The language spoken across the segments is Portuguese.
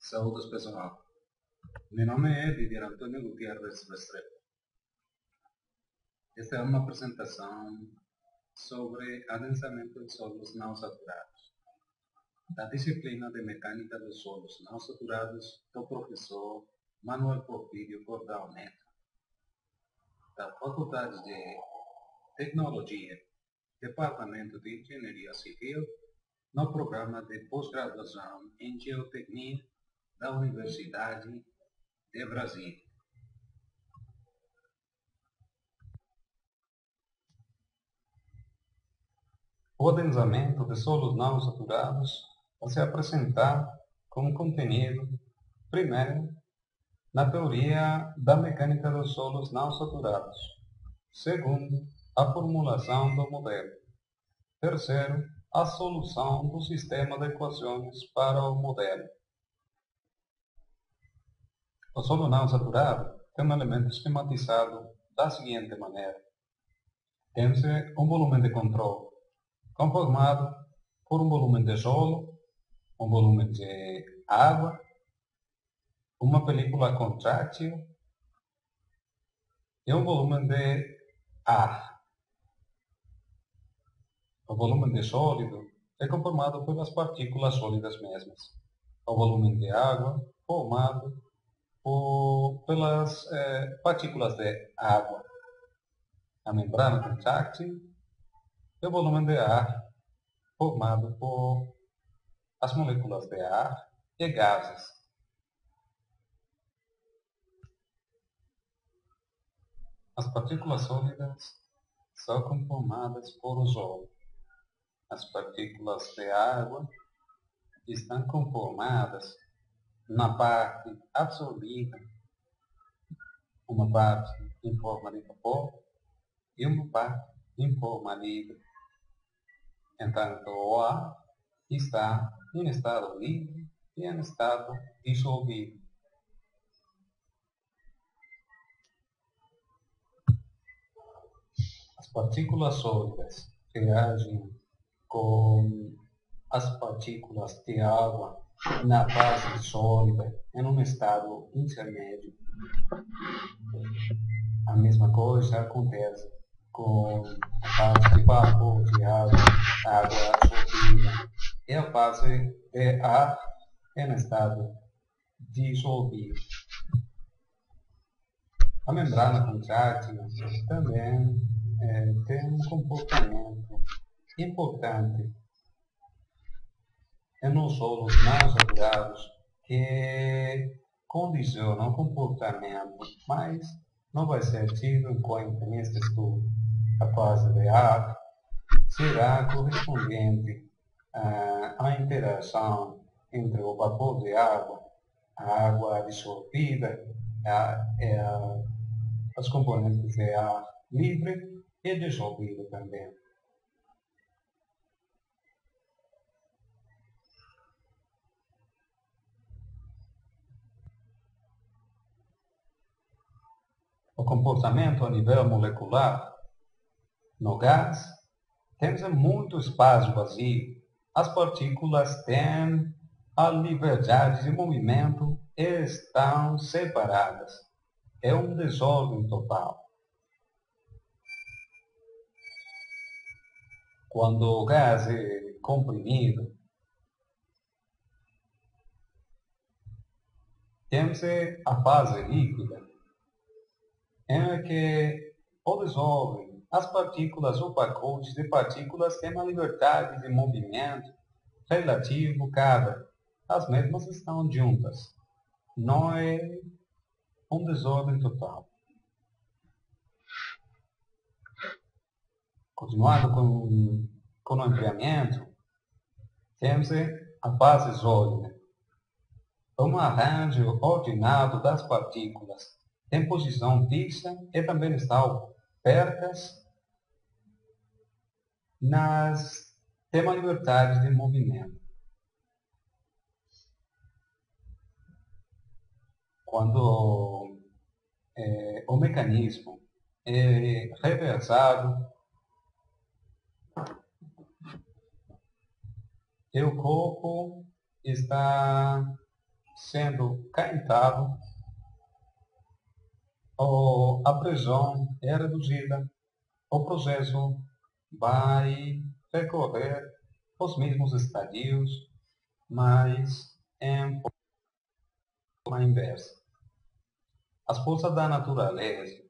Saúde pessoal. Meu nome é Didier Antônio Gutierrez Restrepo. Esta é uma apresentação sobre adensamento de solos não saturados, da disciplina de Mecânica dos Solos Não Saturados do professor Manuel Porfírio Cordal Neto, da Faculdade de Tecnologia, Departamento de Engenharia Civil, no programa de pós-graduação em Geotecnia da Universidade de Brasília. O adensamento de solos não saturados vai se apresentar como conteúdo, primeiro, na teoria da mecânica dos solos não saturados. Segundo, a formulação do modelo. Terceiro, a solução do sistema de equações para o modelo. O solo não saturado tem um elemento esquematizado da seguinte maneira. Temos um volume de controle conformado por um volume de solo, um volume de água, uma película contrátil e um volume de ar. O volume de sólido é conformado pelas partículas sólidas mesmas. O volume de água formado pelas partículas de água. A membrana contrátil e o volume de ar formado por as moléculas de ar e gases. As partículas sólidas são conformadas por o solo. As partículas de água estão conformadas na parte absorvida, uma parte em forma de vapor e uma parte em forma livre. Entanto, o ar está em estado livre e em estado dissolvido. As partículas sólidas reagem com as partículas de água na fase sólida em um estado intermédio. A mesma coisa acontece com a fase de vapor de água absorvida e a fase de ar em estado dissolvido. A membrana contrátil também tem um comportamento importante nos solos não saturados que condiciona o comportamento, mas não vai ser tido em conta neste estudo. A fase de ar será correspondente à interação entre o vapor de água, a água dissolvida, as componentes de ar livre e dissolvido também. O comportamento a nível molecular no gás, temos muito espaço vazio. As partículas têm a liberdade de movimento e estão separadas. É um desordem total. Quando o gás é comprimido, temos a fase líquida, em que o desordem, as partículas ou pacotes de partículas têm uma liberdade de movimento relativo cada. As mesmas estão juntas. Não é um desordem total. Continuando com o enfriamento, temos a fase sólida. Um arranjo ordenado das partículas em posição fixa e também estão pertas tem uma liberdade de movimento. Quando o mecanismo é reversado e o corpo está sendo caentado, a pressão é reduzida, o processo vai percorrer os mesmos estadios, mas em forma inversa. As forças da natureza,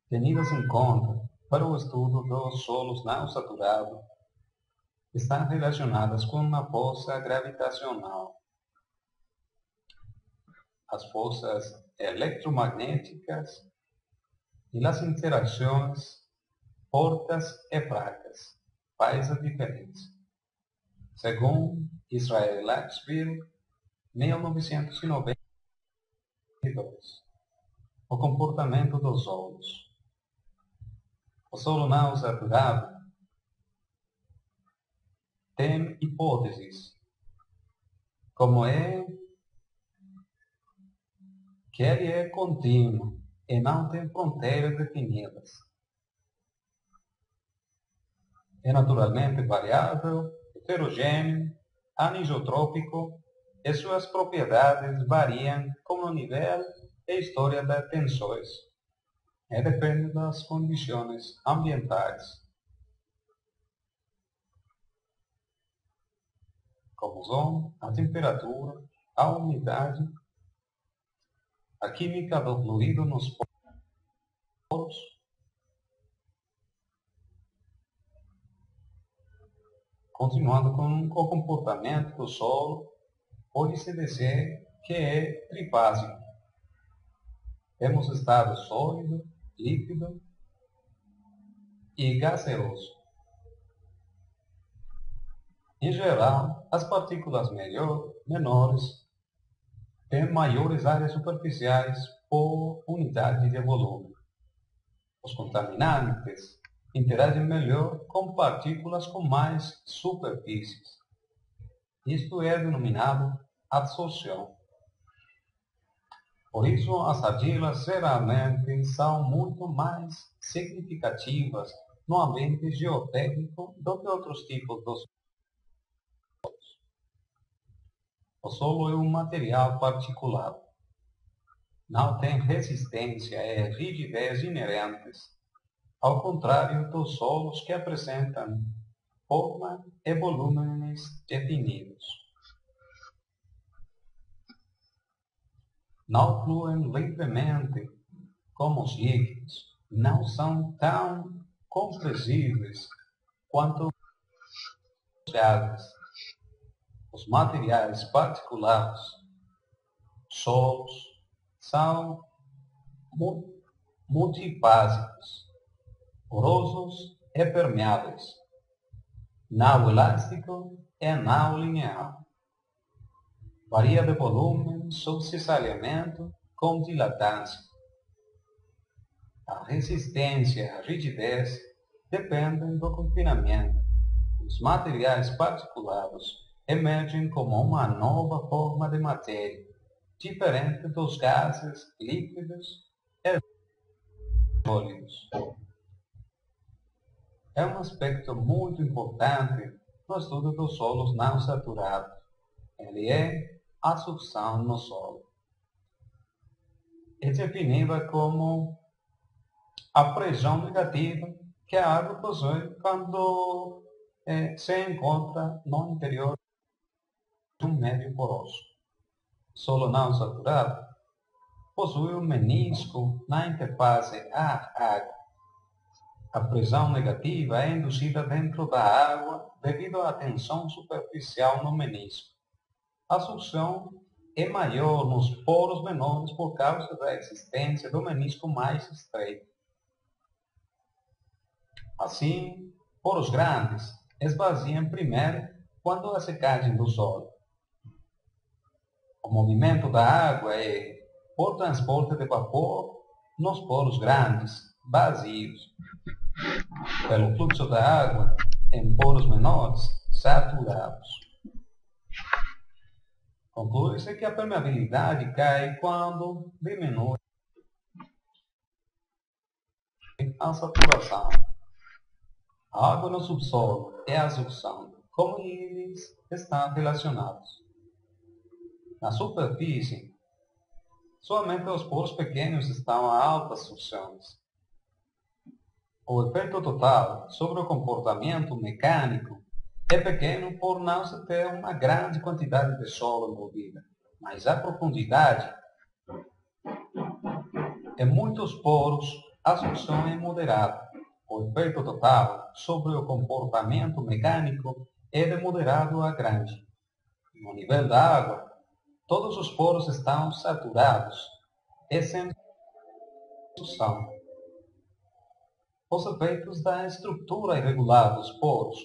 tenidas em conta para o estudo dos solos não saturados, estão relacionadas com a força gravitacional, as forças eletromagnéticas e as interações fortes e fracas, faz a diferença. Segundo Israel Laxville, 1992, o comportamento dos solos. O solo não saturado tem hipóteses, como é que ele é contínuo e não tem fronteiras definidas. É naturalmente variável, heterogêneo, anisotrópico e suas propriedades variam com o nível e história das tensões. E depende das condições ambientais, como são a temperatura, a umidade, a química do fluido nos poros, continuando com o comportamento do solo, pode-se dizer que é trifásico. Temos estado sólido, líquido e gaseoso. Em geral, as partículas menores têm maiores áreas superficiais por unidade de volume. Os contaminantes interagem melhor com partículas com mais superfícies. Isto é denominado absorção. Por isso, as argilas geralmente são muito mais significativas no ambiente geotécnico do que outros tipos de solos. O solo é um material particular. Não tem resistência e rigidez inerentes, ao contrário dos solos que apresentam forma e volumes definidos. Não fluem livremente como os líquidos, não são tão compressíveis quanto os gases. Os materiais particulares, solos, são multifásicos, porosos e permeáveis, não elástico e não linear. Varia de volume sob cisalhamento com dilatância. A resistência e a rigidez dependem do confinamento. Os materiais particulares emergem como uma nova forma de matéria, diferente dos gases líquidos e sólidos. É um aspecto muito importante no estudo dos solos não saturados. Ele é a sucção no solo. É definida como a pressão negativa que a água possui quando se encontra no interior de um médio poroso. Solo não saturado possui um menisco na interface ar-água. A pressão negativa é induzida dentro da água devido à tensão superficial no menisco. A sucção é maior nos poros menores por causa da existência do menisco mais estreito. Assim, poros grandes esvaziam primeiro quando a secagem do solo. O movimento da água é por transporte de vapor nos poros grandes, vazios, pelo fluxo da água em poros menores, saturados. Conclui-se que a permeabilidade cai quando diminui a saturação. A água no subsolo é a sucção. como eles estão relacionados. Na superfície, somente os poros pequenos estão a altas sucções. O efeito total sobre o comportamento mecânico é pequeno por não se ter uma grande quantidade de solo envolvida, mas a profundidade em muitos poros a sucção é moderada. O efeito total sobre o comportamento mecânico é de moderado a grande. No nível da água, todos os poros estão saturados, exceto a sucção. Os efeitos da estrutura irregular dos poros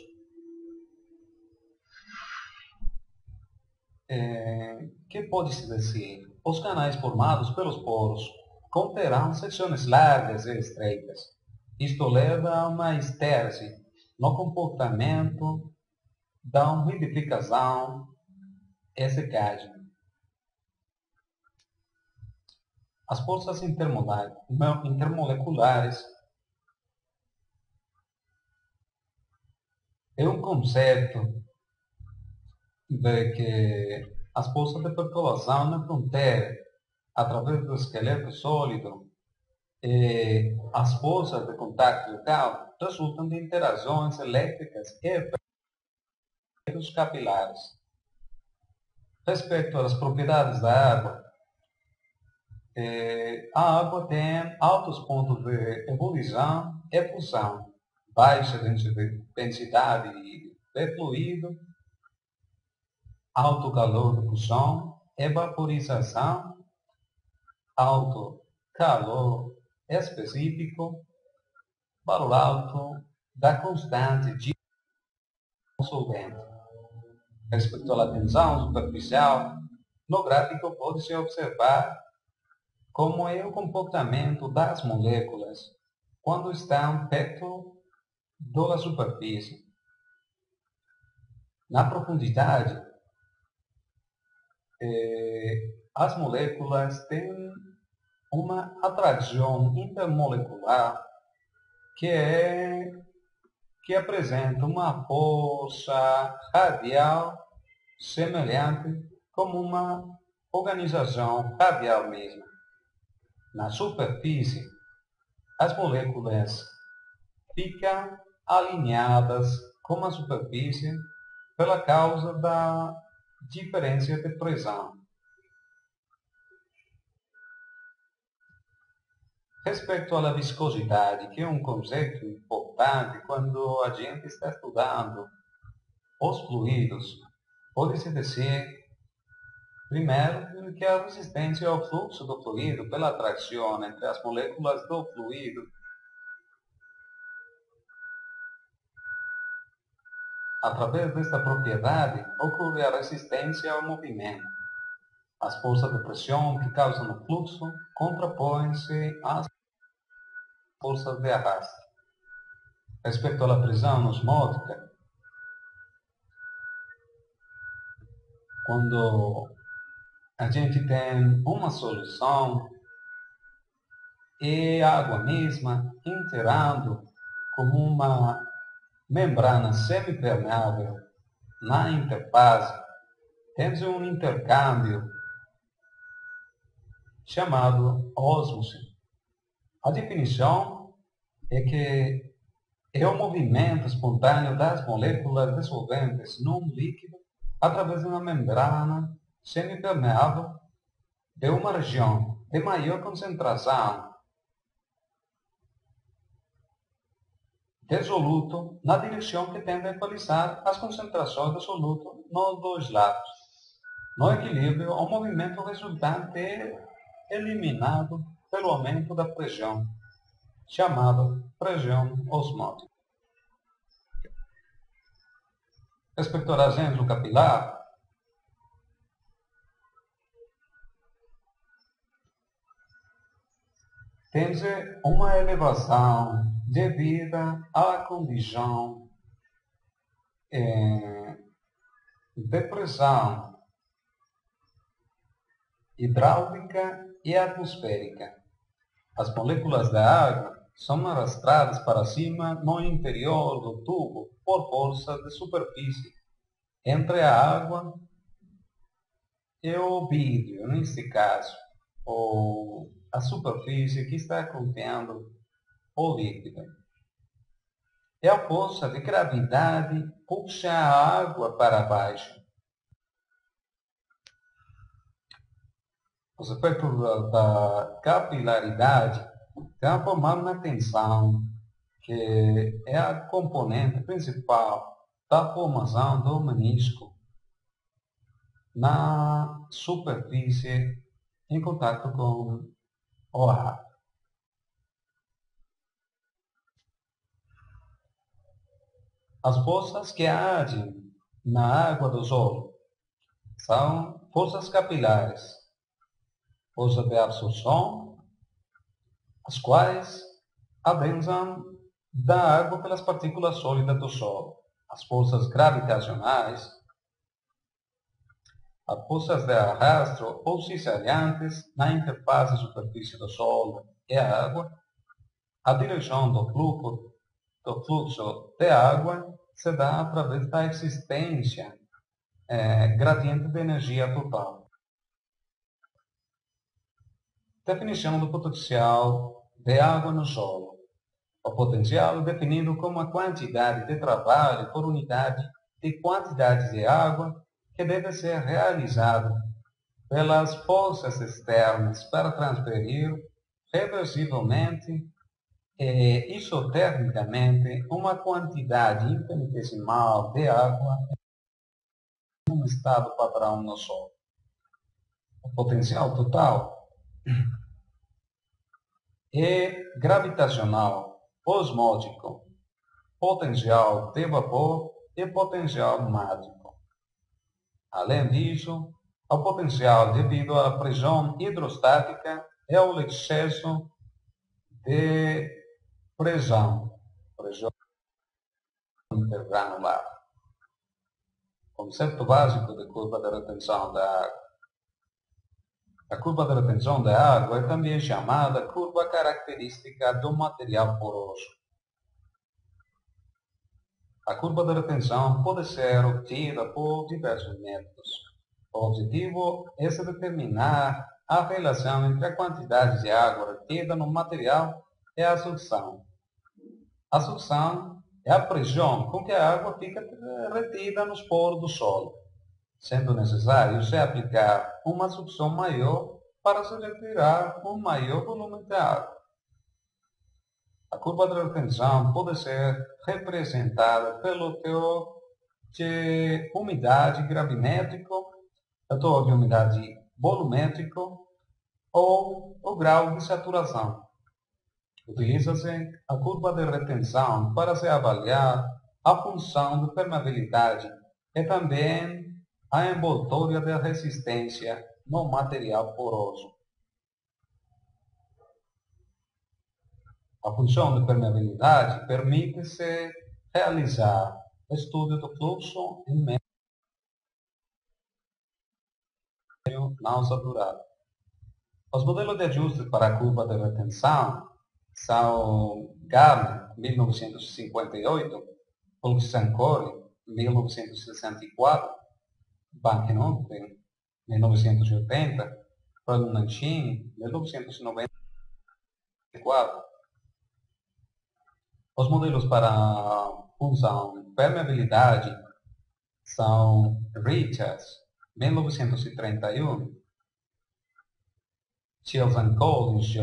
que pode-se dizer? Os canais formados pelos poros conterão secções largas e estreitas. Isto leva a uma estérese no comportamento da umidificação e secagem. As forças intermoleculares é um conceito de que as forças de perturbação na fronteira, através do esqueleto sólido, e as forças de contato local resultam de interações elétricas e efeitos capilares. Respeito às propriedades da água, a água tem altos pontos de ebulição e fusão, baixa densidade de fluido, alto calor de fusão e vaporização, alto calor específico, valor alto da constante de solvente. Respecto à tensão superficial, no gráfico pode-se observar como é o comportamento das moléculas quando estão perto da superfície. Na profundidade, as moléculas têm uma atração intermolecular que apresenta uma força radial semelhante como uma organização radial mesma. Na superfície, as moléculas ficam alinhadas com a superfície pela causa da diferença de pressão. Respeito à viscosidade, que é um conceito importante quando a gente está estudando os fluidos, pode-se dizer, primeiro, que a resistência ao fluxo do fluido pela atração entre as moléculas do fluido através desta propriedade ocorre a resistência ao movimento. As forças de pressão que causam o fluxo contrapõem-se às forças de arraste. Respeito à pressão osmótica, quando a gente tem uma solução e a água mesma entrando como uma membrana semipermeável na interface, temos um intercâmbio chamado ósmose. A definição é que é o movimento espontâneo das moléculas dissolventes num líquido através de uma membrana semipermeável de uma região de maior concentração de soluto na direção que tende a equalizar as concentrações de soluto nos dois lados. No equilíbrio, o movimento resultante é eliminado pelo aumento da pressão, chamada pressão osmótica. Respecto ao agente capilar, temos uma elevação devida à condição de pressão hidráulica e atmosférica. As moléculas da água são arrastradas para cima no interior do tubo por força de superfície entre a água e o vidro, neste caso, ou a superfície que está contendo o líquido. E a força de gravidade puxa a água para baixo. Os efeitos da capilaridade transformam na tensão, que é a componente principal da formação do menisco na superfície em contato com o ar. As forças que agem na água do solo são forças capilares, força de absorção, as quais adensam da água pelas partículas sólidas do solo. As forças gravitacionais, as forças de arrasto ou cizalhantes na interface superfície do solo e a água, a direção do fluxo de água se dá através da existência gradiente de energia total. Definição do potencial de água no solo. O potencial é definido como a quantidade de trabalho por unidade de quantidade de água que deve ser realizada pelas forças externas para transferir reversivelmente e isotermicamente uma quantidade infinitesimal de água em um estado padrão no solo. O potencial total é gravitacional, osmótico, potencial de vapor e potencial mágico. Além disso, o potencial devido à pressão hidrostática é o excesso de pressão intergranular. Conceito básico de curva de retenção da água. A curva de retenção da água é também chamada curva característica do material poroso. A curva de retenção pode ser obtida por diversos métodos. O objetivo é se determinar a relação entre a quantidade de água retida no material e a sucção. A sucção é a pressão com que a água fica retida nos poros do solo, sendo necessário se aplicar uma sucção maior para se retirar um maior volume de água. A curva de retenção pode ser representada pelo teor de umidade gravimétrico, o teor de umidade volumétrico ou o grau de saturação. Utiliza-se a curva de retenção para se avaliar a função de permeabilidade e também a envoltória de resistência no material poroso. A função de permeabilidade permite-se realizar estudo do fluxo em meio não saturado. Os modelos de ajuste para a curva de retenção são Garner, 1958, Polk-Sankore, 1964, Bank-Nunten, 1980, Perlman-Shin, 1994. Os modelos para a função permeabilidade são Richards, 1931, Shields and Collins,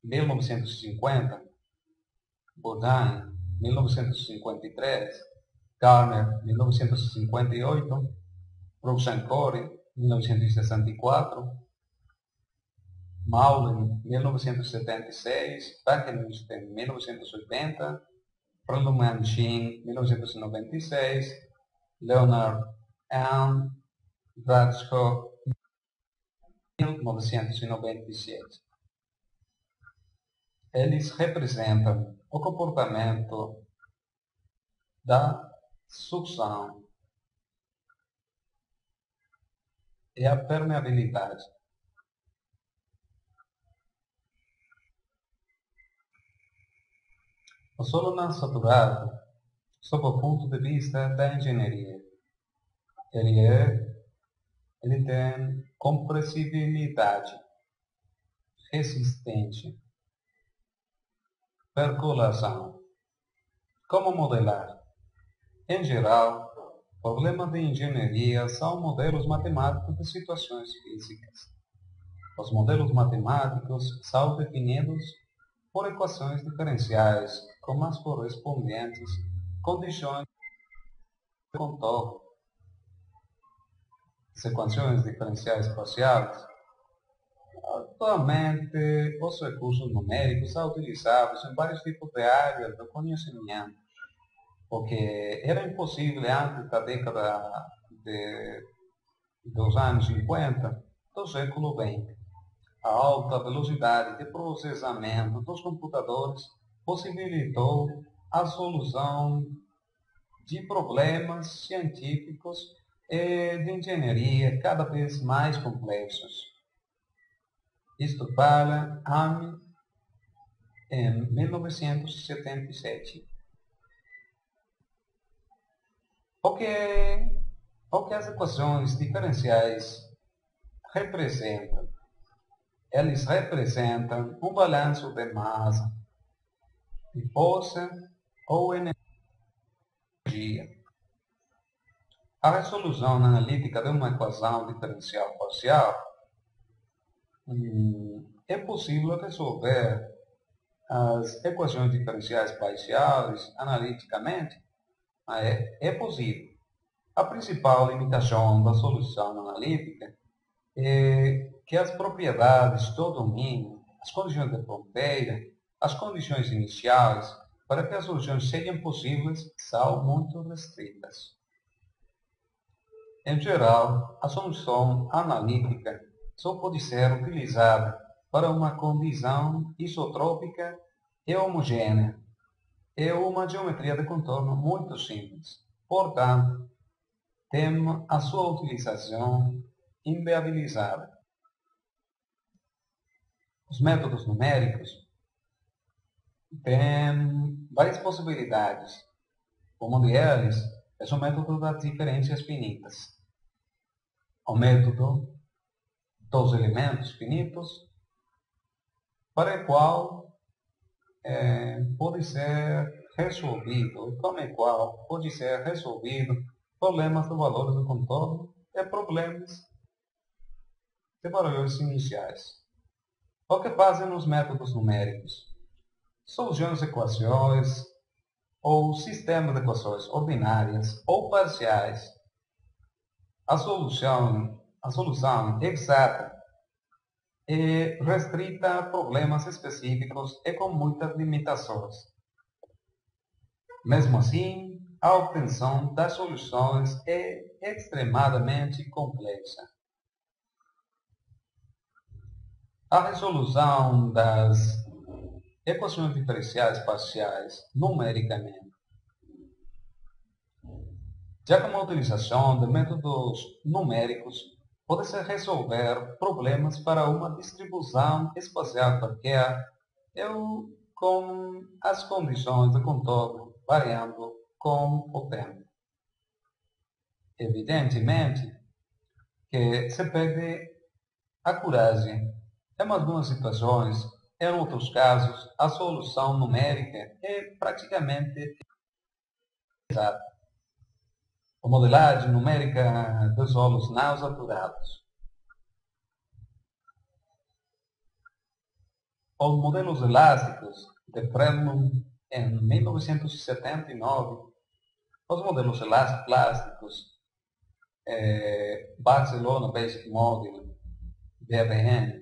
1950, Bourdain, 1953, Garner, 1958, Brooks-Sankore, 1964, Maulen, 1976, Bank-Nunten, 1980, Perlman-Shin, 1996, Leonard and Bradshaw, 1997. Eles representam o comportamento da sucção e a permeabilidade. O solo não saturado, sob o ponto de vista da engenharia. ele tem compressibilidade, resistência, percolação. Como modelar? Em geral, problemas de engenharia são modelos matemáticos de situações físicas. Os modelos matemáticos são definidos por equações diferenciais com as correspondentes condições de contorno. As equações diferenciais parciais. Atualmente, os recursos numéricos são utilizados em vários tipos de áreas do conhecimento, porque era impossível antes da década dos anos 50 do século XX. A alta velocidade de processamento dos computadores possibilitou a solução de problemas científicos e de engenharia cada vez mais complexos. Isto para Ame em 1977. O que as equações diferenciais representam? Eles representam um balanço de massa, de força ou energia. A resolução analítica de uma equação diferencial parcial é possível resolver as equações diferenciais parciais analiticamente? É possível. A principal limitação da solução analítica é que as propriedades do domínio, as condições de fronteira, as condições iniciais, para que as soluções sejam possíveis, são muito restritas. Em geral, a solução analítica só pode ser utilizada para uma condição isotrópica e homogênea. É uma geometria de contorno muito simples. Portanto, tem a sua utilização inviabilizada. Os métodos numéricos têm várias possibilidades. Uma delas é o método das diferenças finitas. O método dos elementos finitos, para o qual pode ser resolvido, com o qual pode ser resolvido problemas de valores de contorno e problemas de valores iniciais. O que fazem os métodos numéricos? Solucionam equações ou sistemas de equações ordinárias ou parciais. A solução exata é restrita a problemas específicos e com muitas limitações. Mesmo assim, a obtenção das soluções é extremadamente complexa. A resolução das equações diferenciais parciais numericamente, já com a utilização de métodos numéricos, pode-se resolver problemas para uma distribuição espacial qualquer ou com as condições de contorno variando com o tempo. Evidentemente que se perde a coragem. Em algumas situações, em outros casos, a solução numérica é praticamente exata. A modelagem numérica dos solos não saturados. Os modelos elásticos de Fredman em 1979, os modelos plásticos Barcelona Basic Model, BBN,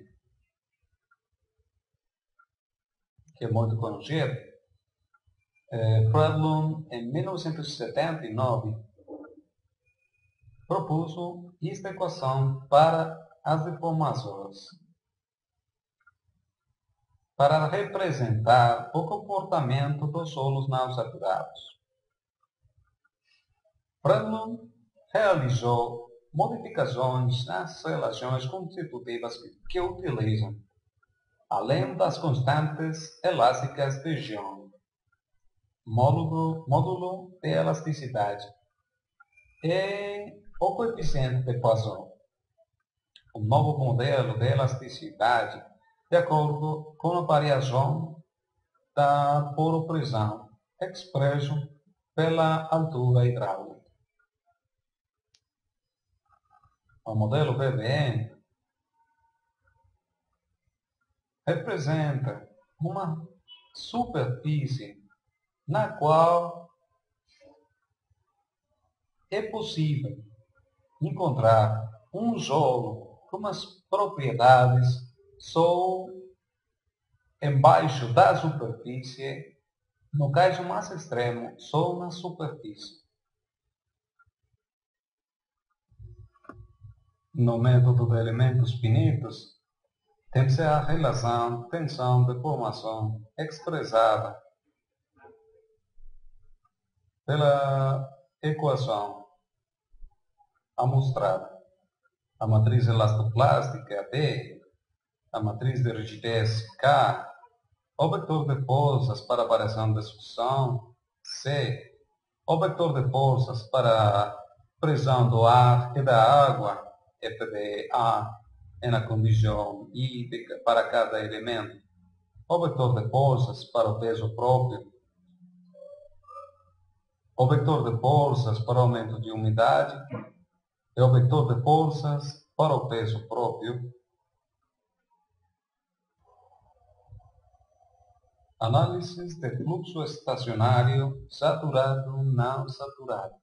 que é muito conhecido, Fredman em 1979 propôs esta equação para as deformações, para representar o comportamento dos solos não saturados. Fredman realizou modificações nas relações constitutivas que utilizam, além das constantes elásticas de Young, módulo de elasticidade, e o coeficiente de Poisson, um novo modelo de elasticidade de acordo com a variação da poropressão expresso pela altura hidráulica. O modelo BBN representa uma superfície na qual é possível encontrar um solo com as propriedades só embaixo da superfície, no caso mais extremo, só na superfície. No método de elementos finitos, tem-se a relação tensão-deformação expressada pela equação amostrada. A matriz elastoplástica D, a matriz de rigidez K, o vetor de forças para a variação de sucção C, o vetor de forças para a pressão do ar e da água FDA na condição I para cada elemento, o vetor de forças para o peso próprio, o vetor de forças para o aumento de umidade e o vetor de forças para o peso próprio. Análises de fluxo estacionário saturado não saturado.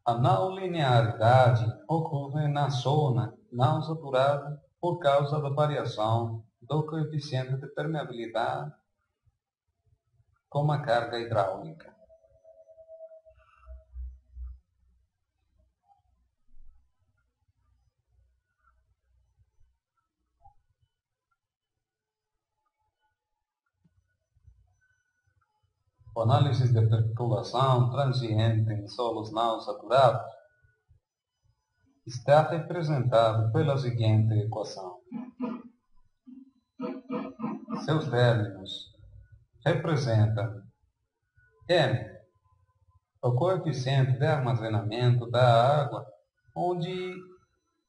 A não linearidade ocorre na zona não saturada por causa da variação do coeficiente de permeabilidade com a carga hidráulica. O análisis de percolação transiente em solos não saturados está representado pela seguinte equação. Seus términos representam M, o coeficiente de armazenamento da água, onde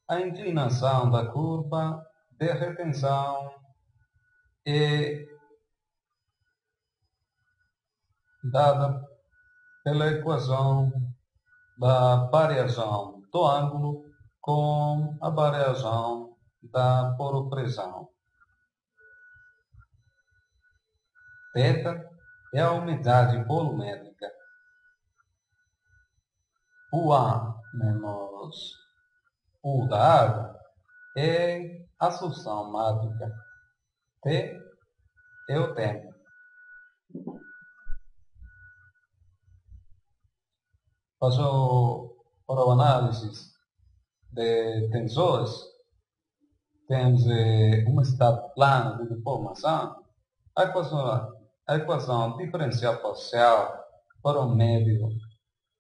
a inclinação da curva de retenção é dada pela equação da variação do ângulo com a variação da poropressão. Θ é a umidade volumétrica. O A menos U da água é a sucção mágica. T é o tempo. Para o análise de tensores, temos um estado plano de deformação. A equação diferencial parcial para um médio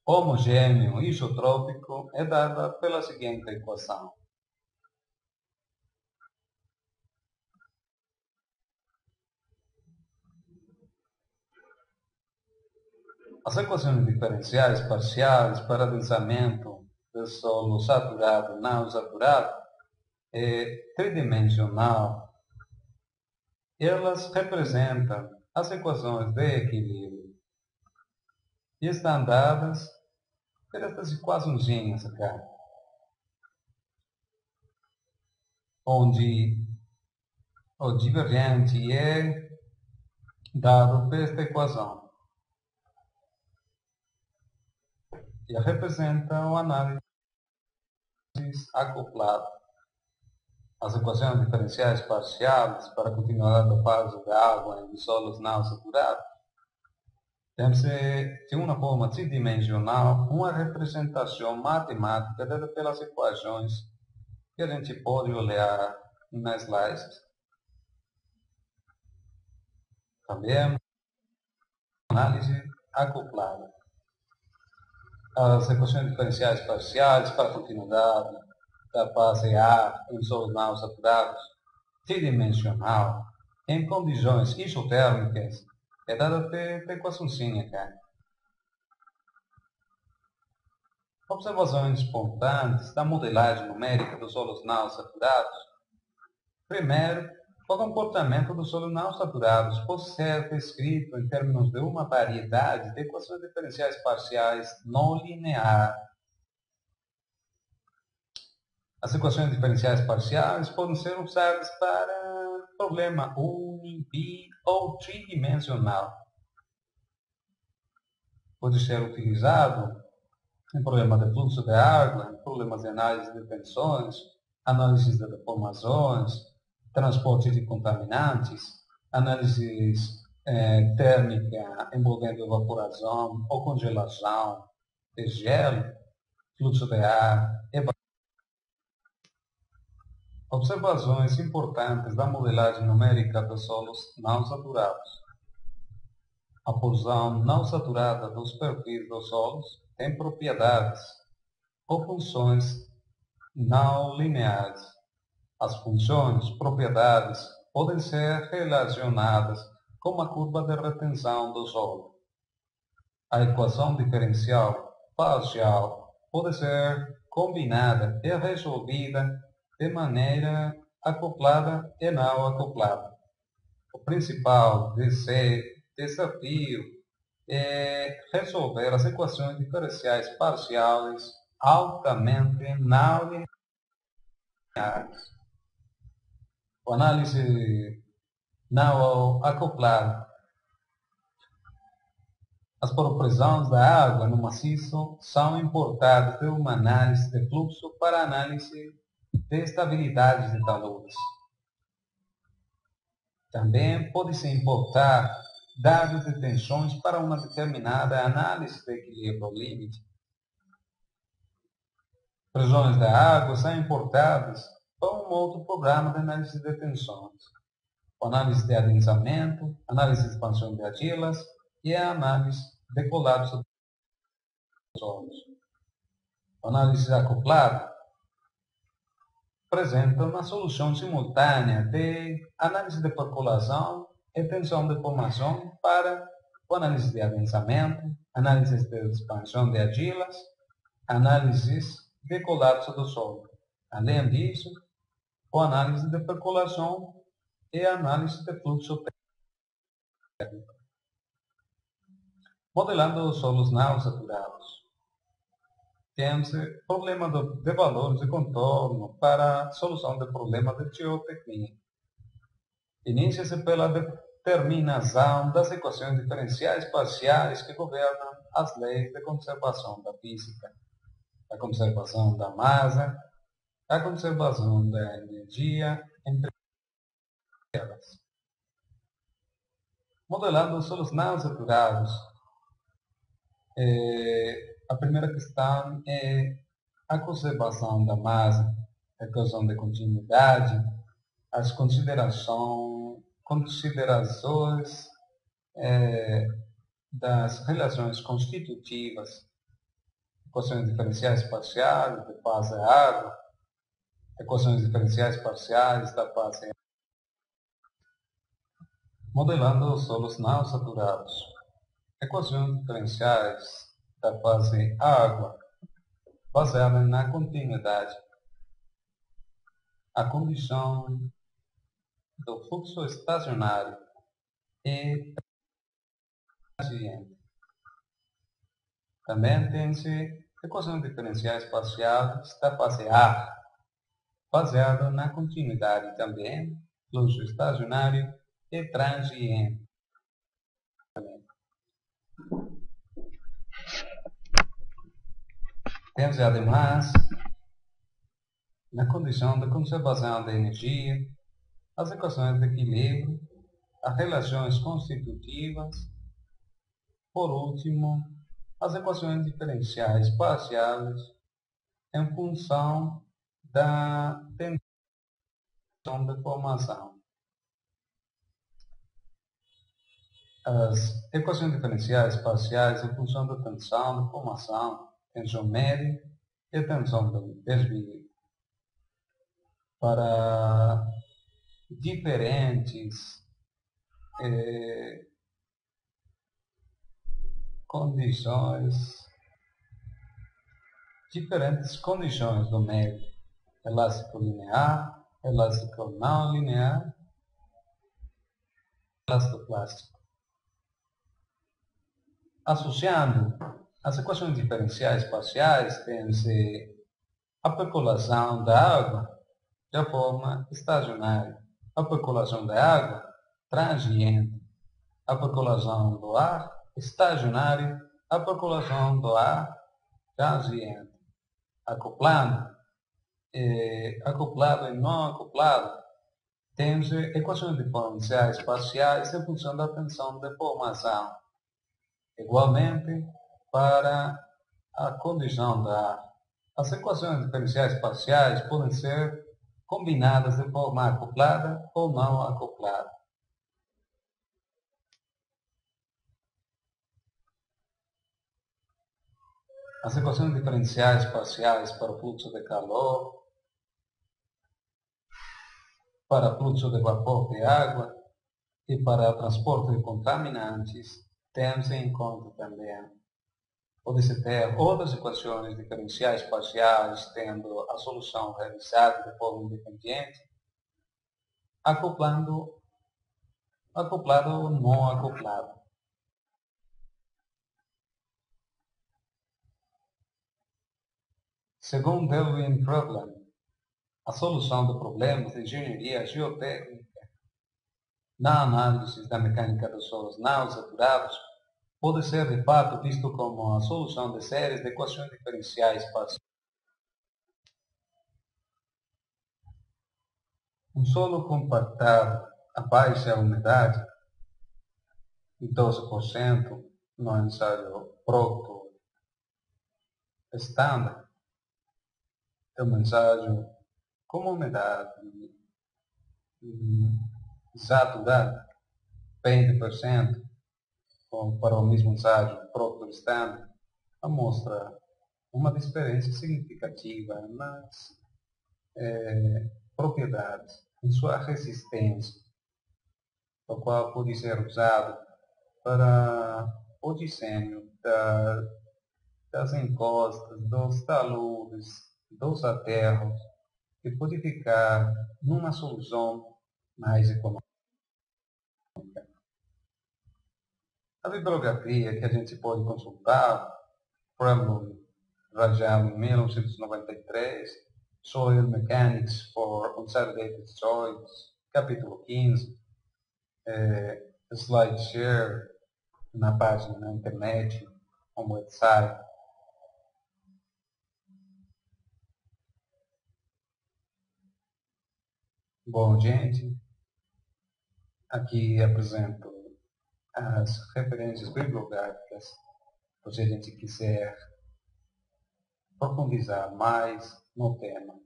homogêneo isotrópico é dada pela seguinte equação. As equações diferenciais parciais para densamento de solo saturado e não saturado é tridimensional. Elas representam as equações de equilíbrio e estão dadas por estas equaçõezinhas aqui, onde o divergente é dado por esta equação. E representa o análise acoplado. As equações diferenciais parciais para a continuidade da fase da água em solos não saturados tem-se de uma forma tridimensional uma representação matemática dada pelas equações que a gente pode olhar nas slides. Também análise acoplada. As equações diferenciais parciais para a continuidade da fase A em solos não saturados, tridimensional, em condições isotérmicas É dada até equaçãozinha, cara. Observações espontâneas da modelagem numérica dos solos não saturados. Primeiro, o comportamento dos solos não saturados pode ser descrito em termos de uma variedade de equações diferenciais parciais não linear. As equações diferenciais parciais podem ser usadas para problema uni, bi ou tridimensional. Pode ser utilizado em problemas de fluxo de água, em problemas de análise de tensões, análise de deformações, transporte de contaminantes, análise térmica envolvendo evaporação ou congelação de gelo, fluxo de ar, observações importantes da modelagem numérica dos solos não saturados. A porção não saturada dos perfis dos solos tem propriedades ou funções não lineares. As funções, propriedades, podem ser relacionadas com a curva de retenção do solo. A equação diferencial parcial pode ser combinada e resolvida de maneira acoplada e não acoplada. O principal desafio é resolver as equações diferenciais parciais altamente não lineares. O análise não acoplada. As proporções da água no maciço são importadas de uma análise de fluxo para análise de estabilidade de taludes. Também pode-se importar dados de tensões para uma determinada análise de equilíbrio limite. Pressões da água são importadas para um outro programa de análise de tensões. A análise de adensamento, análise de expansão de argilas e a análise de colapso dos solos. A análise acoplada apresenta uma solução simultânea de análise de percolação e tensão de formação para a análise de adensamento, análise de expansão de argilas, análises de colapso do solo. Além disso, a análise de percolação e a análise de fluxo térmico. Modelando os solos não saturados. Temos problema de valores de contorno para a solução do problema de geotecnia. Inicia-se pela determinação das equações diferenciais parciais que governam as leis de conservação da física, a conservação da massa, a conservação da energia, entre elas. Modelando os solos não saturados, a primeira questão é a conservação da massa, a questão de continuidade, as considerações das relações constitutivas, equações diferenciais parciais de fase água, equações diferenciais parciais da fase água. Modelando os solos não saturados, equações diferenciais da fase água, baseadas na continuidade. A condição do fluxo estacionário e transiente. Também tem-se equações diferenciais parciais da fase A, baseado na continuidade também, fluxo estacionário e transiente. Temos, ademais, na condição de conservação da energia, as equações de equilíbrio, as relações constitutivas, por último, as equações diferenciais parciais em função da tensão de formação. As equações diferenciais parciais em função da tensão de formação, tensão média e tensão de desvio. Para diferentes condições, diferentes condições do meio, elástico linear, elástico não linear, elastoplástico. Associando as equações diferenciais parciais, tem-se a percolação da água de forma estacionária, a percolação da água transiente, a percolação do ar estacionário, a percolação do ar transiente, acoplado e não acoplado. Temos equações diferenciais parciais em função da tensão de formação. Igualmente, para a condição da ar. As equações diferenciais parciais podem ser combinadas de forma acoplada ou não acoplada. As equações diferenciais parciais para o fluxo de calor, para o fluxo de vapor de água e para o transporte de contaminantes temos em conta também. Pode-se ter outras equações diferenciais parciais tendo a solução realizada de forma independente, acoplado ou não acoplado. Segundo Delvin Problem, a solução de problemas de engenharia geotécnica na análise da mecânica dos solos não saturados pode ser de fato visto como a solução de séries de equações diferenciais parciais. Um solo compactado a baixa umidade, 12% no ensaio Proctor estándar, é um ensaio com umidade saturada, 20%, para o mesmo ensaio Proctor estándar, mostra uma diferença significativa nas propriedades, em sua resistência, o qual pode ser usado para o desenho das encostas, dos taludes, dos aterros, e pode ficar numa solução mais econômica. A bibliografia que a gente pode consultar, Problem Rajal, em 1993, Soil Mechanics for Consolidated Soils, capítulo 15, SlideShare na página na internet, no website. Bom, gente, aqui apresento as referências bibliográficas, se a gente quiser profundizar mais no tema.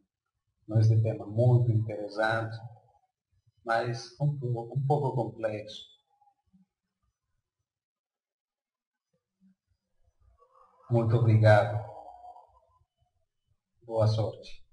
Não é um tema muito interessante, mas um pouco complexo. Muito obrigado. Boa sorte.